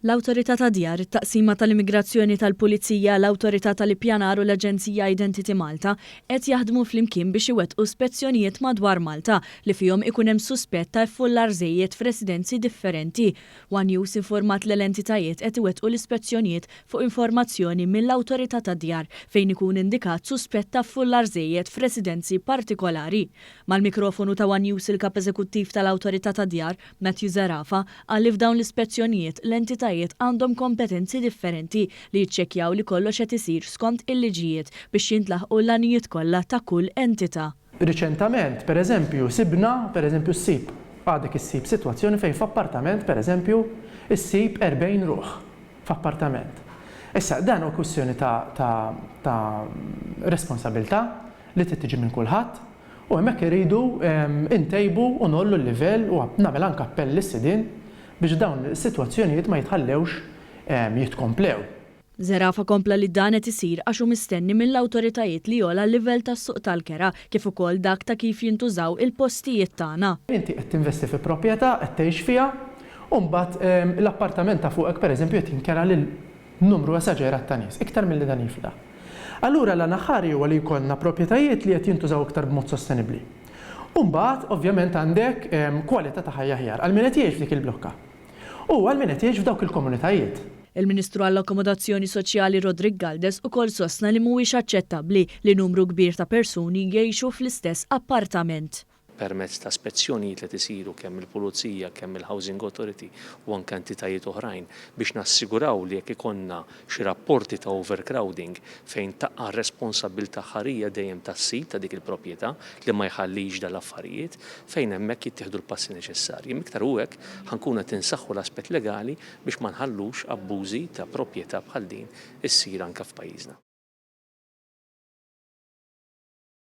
L-Awtorità ta' Djar, it-Taqsima tal-Immigrazzjoni tal-Pulizija, l-Awtorità tal-Ippjanar u l-Aġenzija Identity Malta qed jaħdmu flimkien biex iwettqu spezzjonijiet madwar Malta li fihom ikun hemm suspett ta' iffullar żejjed f'residenzi differenti. One News informat l-entitajiet qed iwettqu l-ispezzjonijiet fuq informazzjoni mill-Awtorità ta' Djar fejn ikun indikat suspett ta' iffullar żejjed f'residenzi partikolari. Mal-mikrofonu ta' One News il-Kap Eżekuttiv tal-Awtorità ta' Djar, Matthew Zarafa, qal li f'dawn l-ispezzjonijiet l-entitajiet għandhom kompetenzi differenti li jiċċekkjaw li kollox qed isir skont il-liġijiet biex jintlaħqu l-għanijiet kollha ta' kull entità. Riċentament, pereżempju, ssib għadek issib sitwazzjoni fejn f'appartament, pereżempju, issib 40 ruħ f'appartament. Issa dan hu kwistjoni ta' responsabilità li tiġi minn kulħadd u hemmhekk iridu intejbu u nollu l-livell u nagħmel anke appell lis-sidien biex dawn is-sitwazzjonijiet ma jitħallewx jitkomplew. Zarafa kompla li dan qed isir għax hu mistenni mill-awtoritajiet li jogħla l-livell tas-suq tal-kera kif ukoll dak ta' kif jintużaw il-postijiet tagħna. Inti qed tinvesti fi proprjetà qed tgħix fiha u mbagħad l-appartament ta' fuqek pereżempju qed jinkera lil numru esaġerat ta' nies, iktar milli dan jifla. Allura l-anaħħari huwa li jkollna proprjetajiet li qed jintużaw iktar b'mod sostenibbli. U mbagħad ovvjament għandek kwalità ta' ħajja aħjar għal min qed jgħix f'dik il-blokka. U għal min qed jgħix f'dawk il-komunitajiet. Il-Ministru għall-Akkomodazzjoni Soċjali Rodrik Galdes ukoll sostna li mhuwiex aċċettabbli li numru kbir ta' persuni jgħixu fl-istess appartament. Permezz ta' spezzjonijiet li tisiru kemm il-Pulizija, kemm il-Housing Authority u anke entitajiet oħrajn biex nassiguraw li jekk ikonna xi rapporti ta' overcrowding fejn taqqa' responsabbiltà ħarija dejjem tas-sit ta' dik il-proprjetà li ma jħallix dal-affarijiet fejn hemmhekk jittieħdu l-passi neċessarji. Miktar hu hekk ħankun qed insaħħu l-aspett legali biex ma nħallux abbużi ta' proprjetà bħal din issir anke f'pajjiżna.